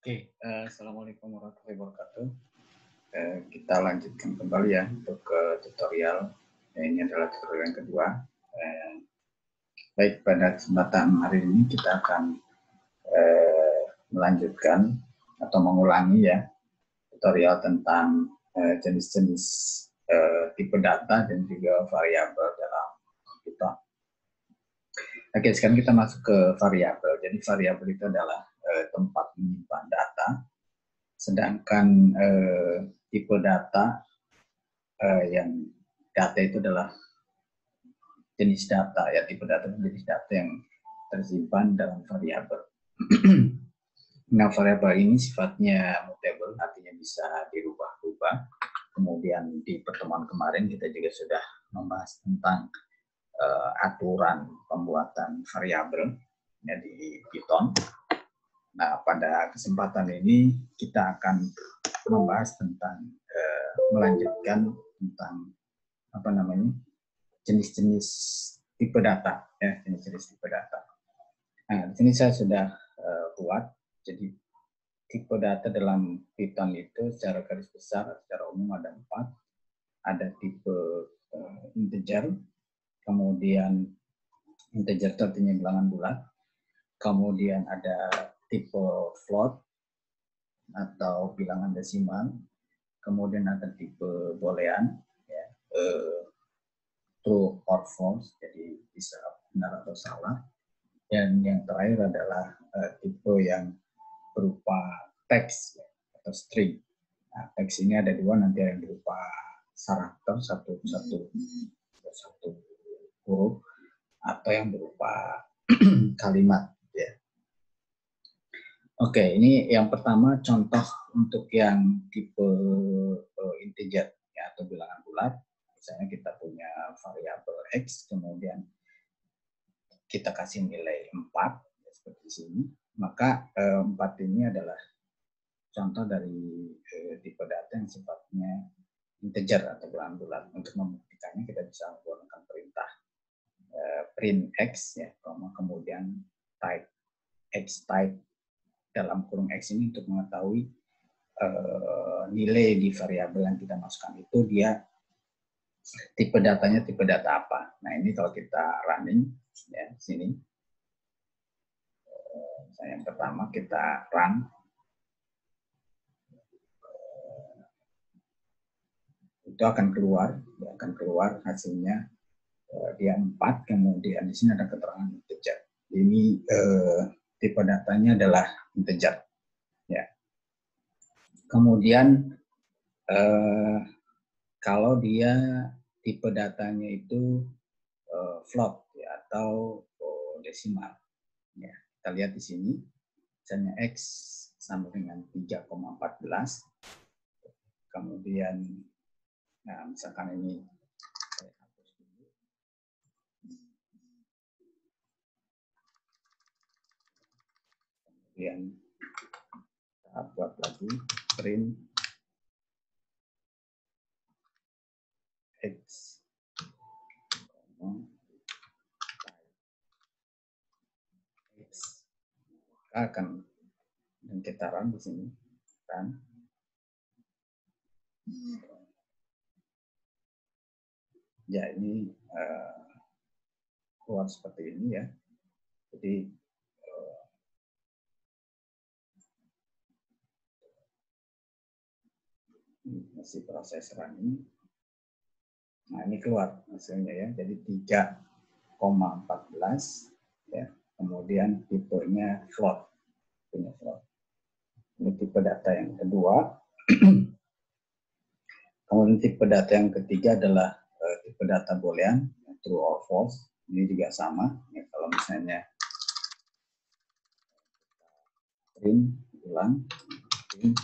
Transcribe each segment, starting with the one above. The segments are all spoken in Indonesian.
Assalamualaikum warahmatullahi wabarakatuh. Kita lanjutkan kembali ya untuk tutorial. Ini adalah tutorial yang kedua. Baik, pada kesempatan hari ini kita akan melanjutkan atau mengulangi ya tutorial tentang jenis-jenis tipe data dan juga variabel dalam komputer. Oke, sekarang kita masuk ke variabel. Jadi variabel itu adalah tempat menyimpan data. Sedangkan tipe data yang data itu adalah jenis data ya, tipe data itu jenis data yang tersimpan dalam variabel. Nah, variabel ini sifatnya mutable, artinya bisa dirubah-rubah. Kemudian di pertemuan kemarin kita juga sudah membahas tentang aturan pembuatan variabel ya, di Python. Nah, pada kesempatan ini kita akan membahas tentang melanjutkan tentang jenis-jenis tipe data ya, jenis-jenis tipe data. Nah, di sini saya sudah buat. Jadi tipe data dalam Python itu secara garis besar secara umum ada 4. Ada tipe integer, kemudian integer itu artinya bilangan bulat. Kemudian ada tipe float atau bilangan desimal. Kemudian ada tipe boolean, ya, true or false, jadi bisa benar atau salah. Dan yang terakhir adalah tipe yang berupa teks ya, atau string. Nah, teks ini ada 2, nanti ada yang berupa karakter satu huruf atau yang berupa kalimat. Ya. Oke, ini yang pertama contoh untuk yang tipe integer ya, atau bilangan bulat. Misalnya kita punya variabel x, kemudian kita kasih nilai 4 ya, seperti di sini. Maka 4 ini adalah contoh dari tipe data yang sifatnya integer atau bilangan bulat. Untuk membuktikannya kita bisa menggunakan perintah print x ya, kemudian type x type dalam kurung x ini untuk mengetahui nilai di variabel yang kita masukkan itu dia tipe datanya tipe data apa. Nah, ini kalau kita running ya sini. Yang pertama kita run. Itu akan keluar hasilnya dia 4, kemudian di sini ada keterangan integer. Ini tipe datanya adalah integer ya. Kemudian kalau dia tipe datanya itu float ya, atau desimal ya. Kita lihat di sini misalnya x sama dengan 3,14. Kemudian nah, misalkan ini saya hapus dulu. Kemudian kita buat lagi print x akan dan kita run di sini run. Ya, ini keluar seperti ini ya. Jadi masih proses running. Nah, ini keluar hasilnya ya. Jadi 3,14 ya. Kemudian tipenya float. Ini tipe data yang kedua. Kemudian tipe data yang ketiga adalah tipe data boolean, true or false. Ini juga sama. Ya, kalau misalnya print ulang, print,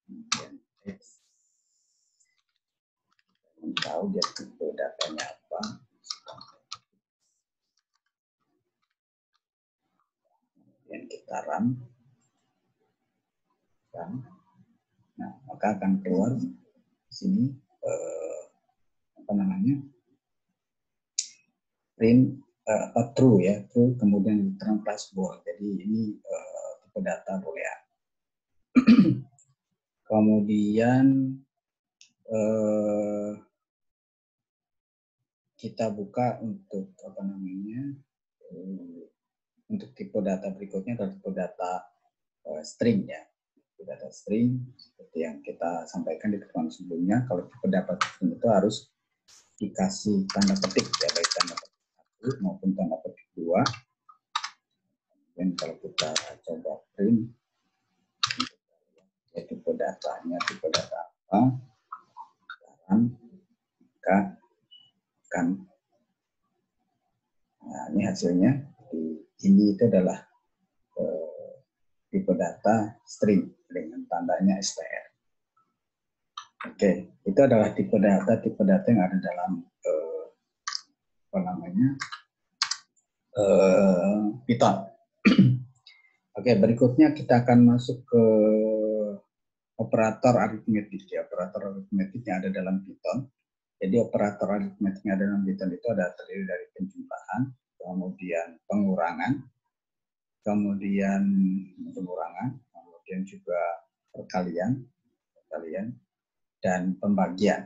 kemudian x, tahu dia tipe datanya apa. Kemudian kita run. Nah, maka akan keluar di sini print true ya, true, kemudian return plus bool. Jadi ini tipe data boolean. Kemudian kita buka untuk apa namanya, untuk tipe data berikutnya adalah tipe data string ya. Tipe data string seperti yang kita sampaikan di pertemuan sebelumnya, kalau tipe data string itu harus dikasih tanda petik ya, baik tanda petik 1 maupun tanda petik 2. Dan kalau kita coba print ya, tipe datanya tipe data apa, kan. Nah, ini hasilnya. Ini itu adalah tipe data string dengan tandanya str. Oke, itu adalah tipe data yang ada dalam apa namanya, Python. Oke, berikutnya kita akan masuk ke operator aritmetik ya, operator aritmetik yang ada dalam Python. Jadi operator aritmetik yang ada dalam Python itu ada terdiri dari penjumlahan, kemudian pengurangan, kemudian juga perkalian, dan pembagian.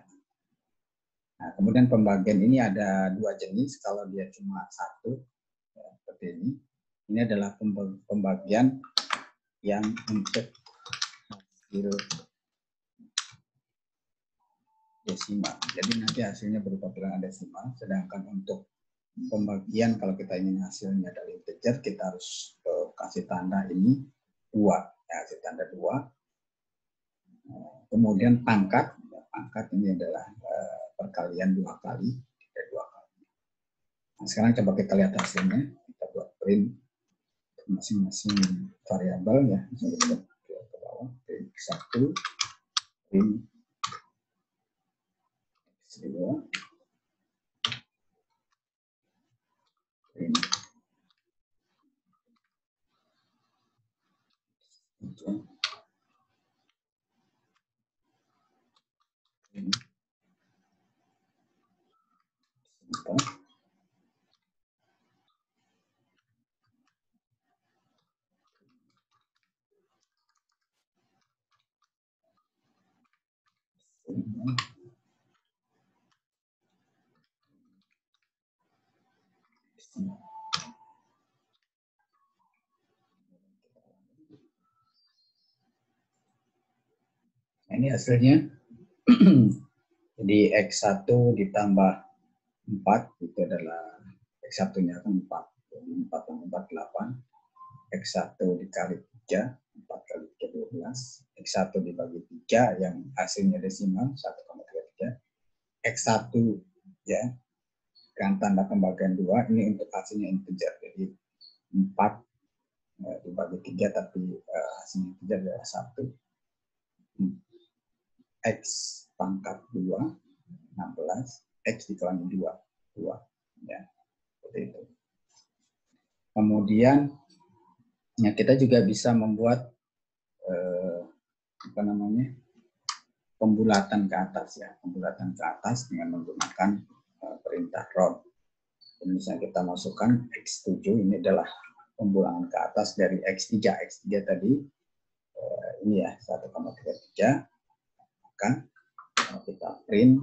Nah, kemudian pembagian ini ada 2 jenis. Kalau dia cuma 1, ya, seperti ini. Ini adalah pembagian yang untuk hasil desimal. Jadi nanti hasilnya berupa bilangan desimal. Sedangkan untuk pembagian kalau kita ingin hasilnya dari integer, kita harus kasih tanda ini 2. Ya, kasih tanda 2. Kemudian pangkat ini adalah perkalian 2 kali. Nah, sekarang coba kita lihat hasilnya. Kita buat print masing-masing variabel ya. Misalnya kita ke bawah, print 1, print x2, print 3, print 4, Nah, ini hasilnya. Jadi X1 ditambah 4 itu adalah X1-nya kan 4. 4 tambah 4, 8. X1 dikali 3, 4 kali 3, 12. X1 dibagi 3 yang hasilnya desimal 1,33. X1 ya, dengan tanda pembagian 2, ini untuk hasilnya integer. Jadi 4 dibagi 3 tapi hasilnya integer adalah 1. X pangkat 2, 16. X dikurangi 2 ya, seperti itu. Kemudian ya, kita juga bisa membuat apa namanya, pembulatan ke atas ya, pembulatan ke atas dengan menggunakan perintah round. Misalnya kita masukkan X7, ini adalah pembulangan ke atas dari X3 tadi ini ya 1,33, maka kita print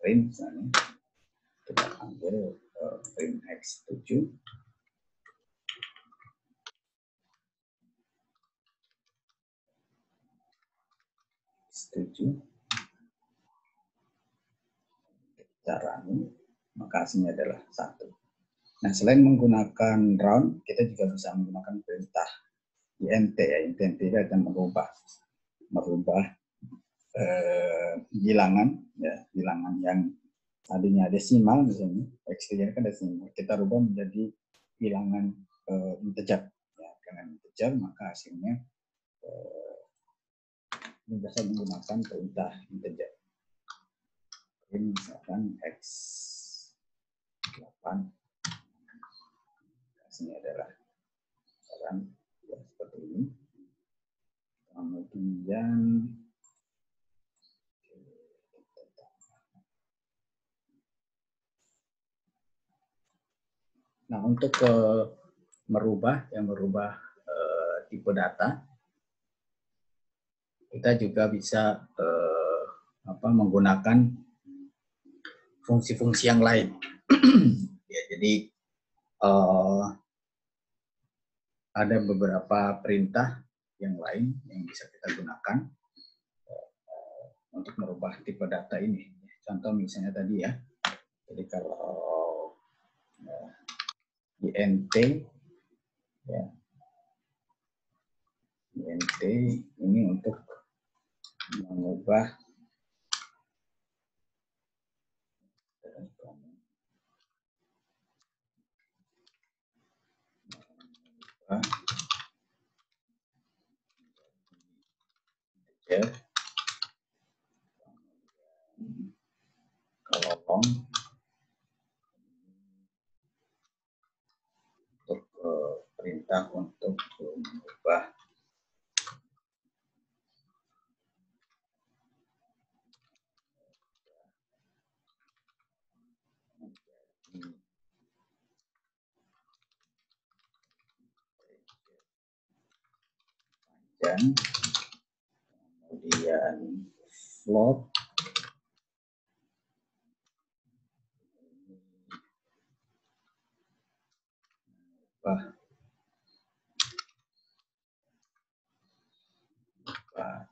misalnya kita ambil print X7 cara ini, maka hasilnya adalah 1. Nah, selain menggunakan round, kita juga bisa menggunakan perintah int ya. Int itu akan merubah bilangan ya, bilangan yang tadinya desimal misalnya, X3 kan desimal, kita rubah menjadi bilangan integer ya. Dengan integer maka hasilnya bisa menggunakan perintah integer. Ini misalkan X8, hasilnya adalah ya, seperti ini. Kemudian nah, untuk merubah tipe data, kita juga bisa menggunakan fungsi-fungsi yang lain. Ya, jadi ada beberapa perintah yang lain yang bisa kita gunakan untuk merubah tipe data ini. Contoh misalnya tadi ya, jadi kalau int ya, int ini untuk mengubah ya, kolom untuk perintah untuk mengubah panjang, kemudian float,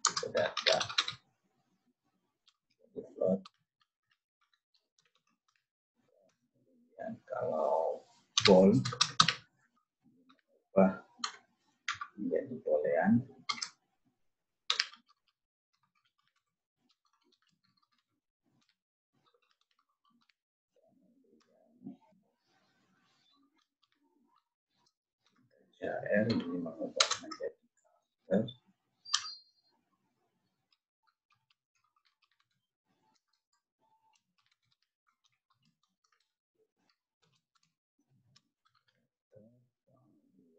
tipe data float. Dan kalau bold menjadi boolean, R ini mengubah menjadi character,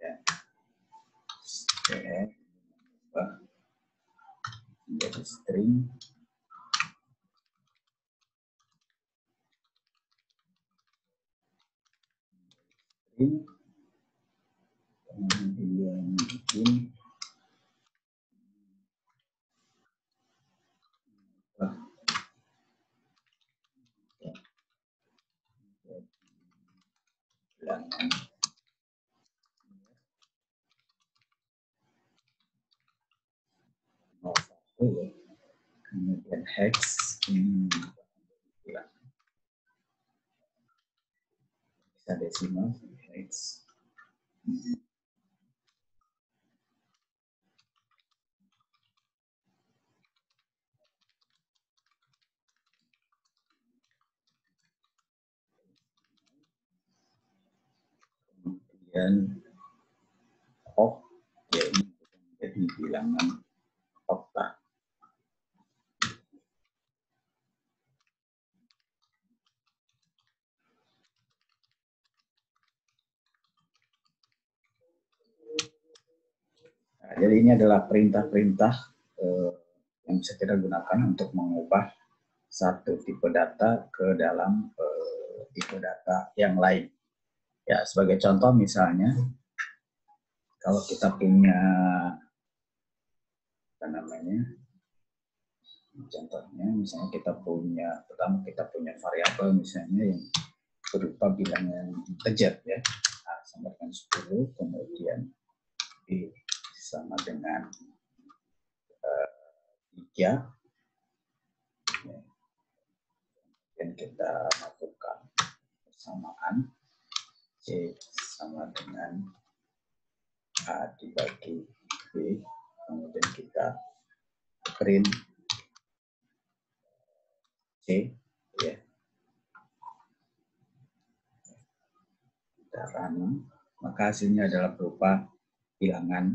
ya, string menjadi string, kemudian bikin bilangan satu ya, kemudian hex ini bilangan bisa desimal hex, kemudian oct ya, ini jadi bilangan okta. Nah, jadi ini adalah perintah-perintah yang bisa kita gunakan untuk mengubah satu tipe data ke dalam tipe data yang lain. Ya, sebagai contoh misalnya, kalau kita punya apa namanya, contohnya misalnya pertama kita punya variabel misalnya yang berupa bilangan integer ya, sama dengan 10, kemudian B sama dengan 3, dan kita masukkan persamaan C sama dengan A dibagi B, kemudian kita print C ya, kita run, maka hasilnya adalah berupa bilangan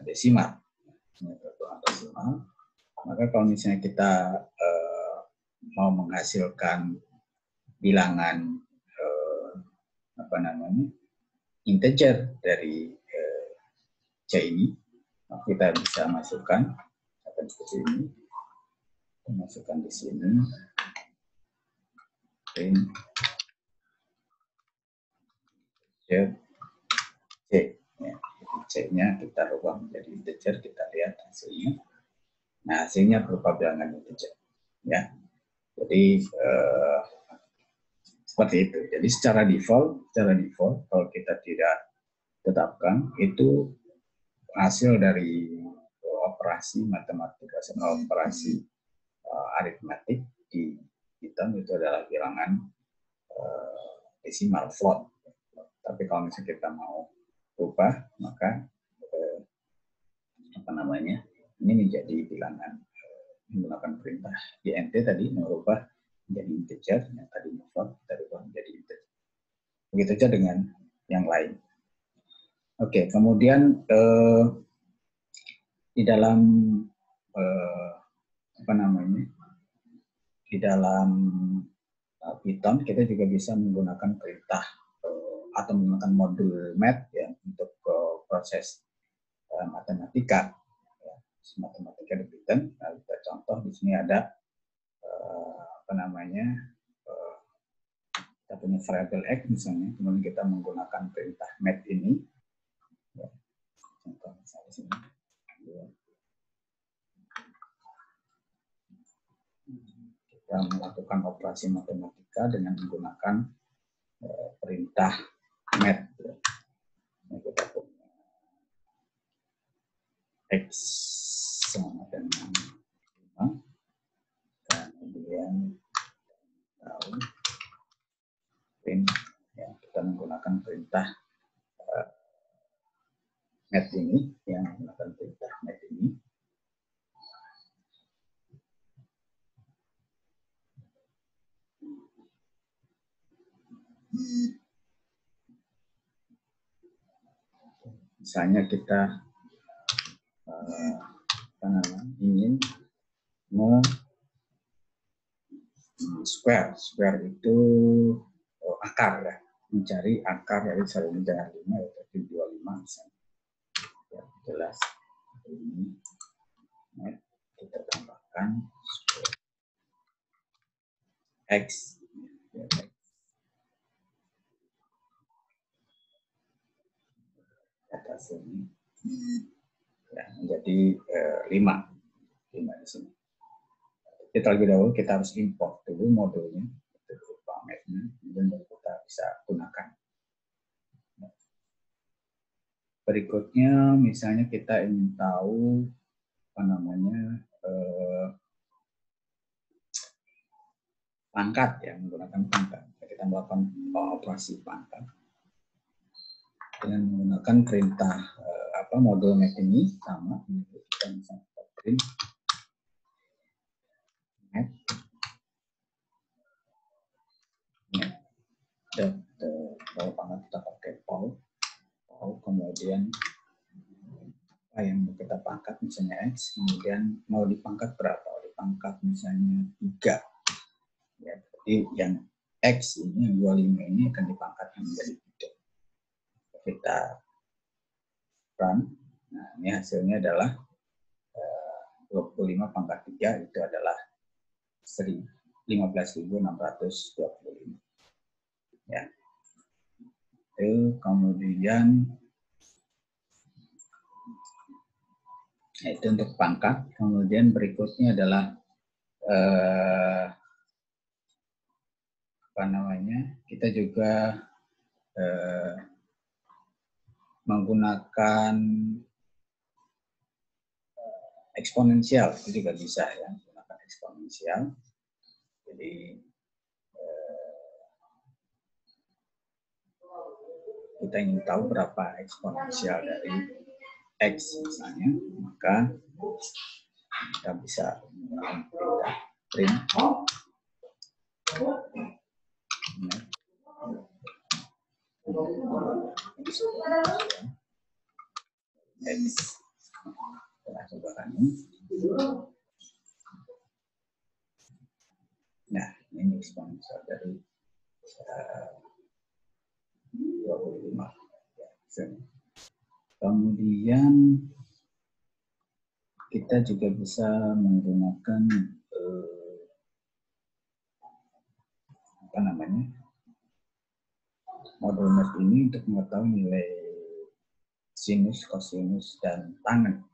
desimal. Maka kalau misalnya kita mau menghasilkan bilangan apa namanya integer dari C ini, kita bisa masukkan seperti ini, kita masukkan di sini print C ya, C-nya kita rubah menjadi integer, kita lihat hasilnya Nah, hasilnya berupa bilangan integer. Ya. Jadi seperti itu. Jadi secara default kalau kita tidak tetapkan itu hasil dari operasi matematika, operasi aritmatik di Python itu adalah bilangan desimal float. Tapi kalau misalnya kita mau ubah, maka ini menjadi bilangan menggunakan perintah int tadi merubah menjadi integer, yang tadi float kita ubah menjadi integer. Begitu saja dengan yang lain. Oke, kemudian di dalam di dalam Python kita juga bisa menggunakan perintah atau menggunakan modul math ya untuk proses matematika. Ya, matematika di Python. Nah, kita contoh di sini ada kita punya variabel x misalnya, kemudian kita menggunakan perintah math ini. Ya, contoh misalnya sini. Ya. Kita melakukan operasi matematika dengan menggunakan perintah math. Ya, kita punya x sama dengan 5, kemudian tahu print, ya, kita menggunakan perintah math ini, yang menggunakan perintah math ini. Misalnya kita ingin square itu akar ya, mencari akar dari 1 dengan 5 yaitu 25 misalnya. Ya, jelas ini kita tambahkan x ya, atas ini ya, menjadi 5 di sini. Kita lebih dahulu kita harus import dulu modulnya, itu berupa math-nya, kemudian baru kita bisa gunakan. Berikutnya misalnya kita ingin tahu pangkat ya, menggunakan pangkat. Kita melakukan operasi pangkat dengan menggunakan perintah modul math ini sama, kita bisa print math dan kalau pangkat kita pakai pow, kemudian yang mau kita pangkat misalnya x, kemudian mau dipangkat berapa? Dipangkat misalnya 3. Ya, jadi yang x ini, 25 ini akan dipangkat menjadi 3. Kita run. Nah, ini hasilnya adalah 25 pangkat 3 itu adalah 15.625. Ya. Kemudian itu untuk pangkat. Kemudian berikutnya adalah kita juga menggunakan eksponensial, itu juga bisa ya, menggunakan eksponensial. Jadi kita ingin tahu berapa eksponensial dari x misalnya, maka kita bisa menggunakan print x. Kita coba ini. Nah, ini eksponensial dari 25. Kemudian kita juga bisa menggunakan modul math ini untuk mengetahui nilai sinus, kosinus, dan tangen.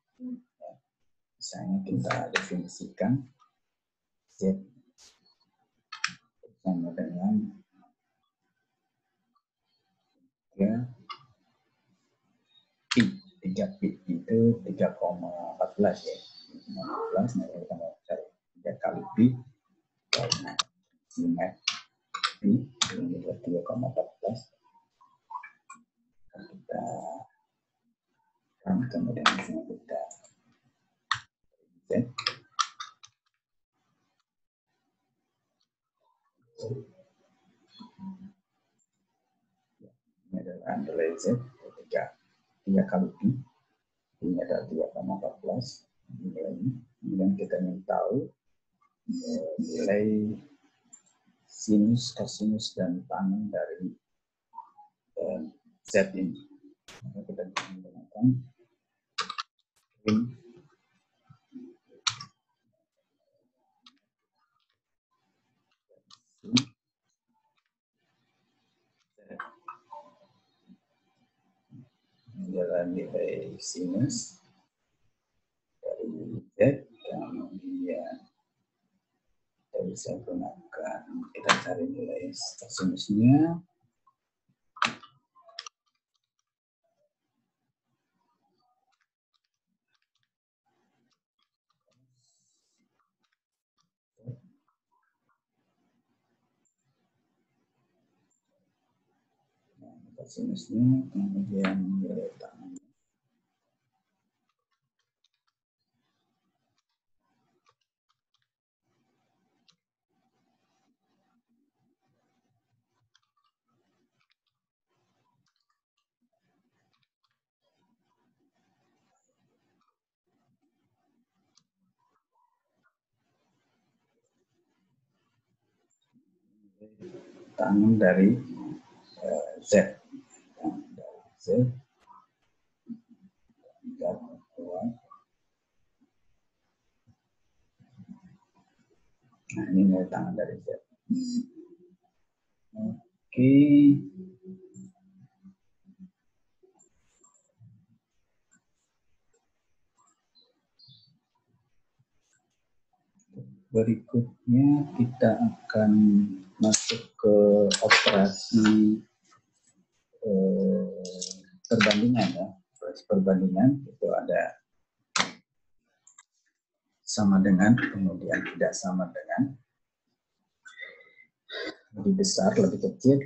Misalnya kita definisikan Z sama dengan 3 pi itu 3,14 ya. 15, nah kita mau cari 3 kali pi, karena simet pi ini 3,14. Kita kemudian kita Z ini adalah underline Z 3 kali pi, ini adalah 3,14 nilai ini. Kemudian kita ingin tahu nilai sinus, kosinus, dan tan dari Z ini. Maka kita bisa menggunakan rim adalah nilai sinus dari Z, kemudian kita bisa gunakan, kita cari nilai kosinusnya. Kosinusnya, kemudian nilai tangan. Tangan dari Z. Z. Nah, ini nilai tangan dari Z. Oke. Berikutnya kita akan masuk ke operasi perbandingan ya. Operasi perbandingan itu ada sama dengan, kemudian tidak sama dengan, lebih besar, lebih kecil,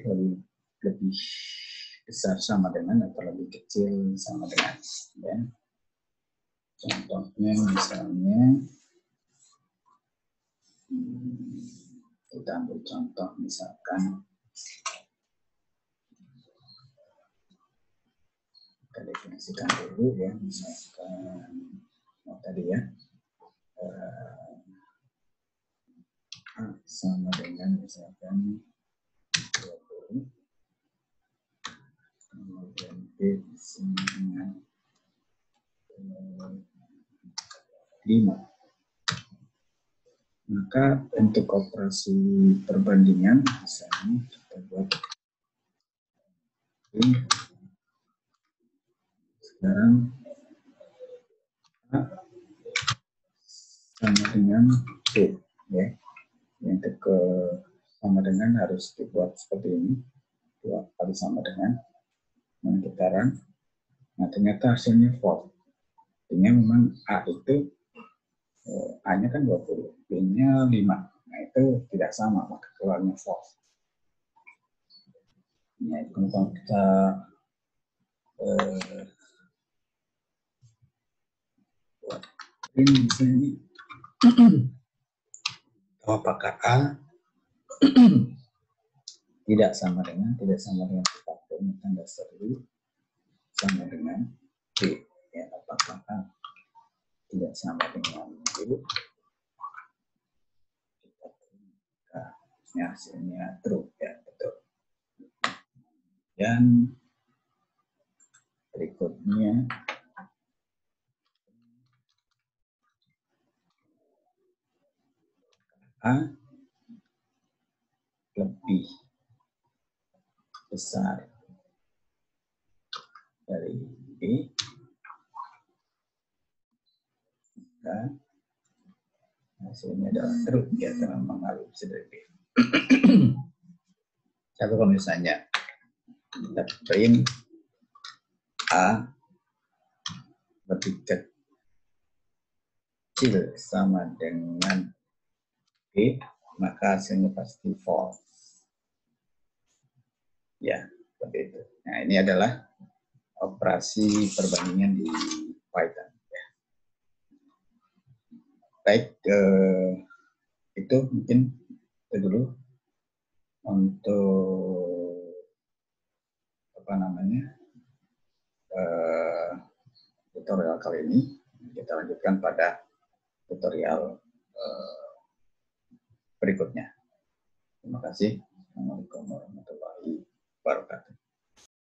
lebih besar sama dengan, atau lebih kecil sama dengan. Ya. Contohnya misalnya kita ambil contoh misalkan kita definisikan dulu ya, misalkan tadi ya A sama dengan misalkan 20, kemudian B sama dengan 5. Maka untuk operasi perbandingan misalnya kita buat ini. Sekarang A sama dengan B ya. Untuk sama dengan harus dibuat seperti ini, 2 kali sama dengan kita. Nah ternyata hasilnya false. Artinya memang A itu A-nya kan 20, B-nya 5. Nah itu tidak sama, maka keluarnya false. Nah, kalau kita buat ini misalnya apakah A tidak sama dengan faktor tanda seru sama dengan B ya, apakah A tidak sama dengan B, nah, hasilnya true ya, betul. Dan berikutnya A lebih besar dari B, maka hasilnya adalah true ya, karena mengalami sedikit. Tapi kalau misalnya kita print A lebih kecil sama dengan B, maka hasilnya pasti false. Ya, seperti itu. Nah, ini adalah operasi perbandingan di Python. Ya. Baik, itu mungkin itu dulu untuk apa namanya tutorial kali ini. Kita lanjutkan pada tutorial berikutnya. Terima kasih. Assalamualaikum warahmatullahi wabarakatuh.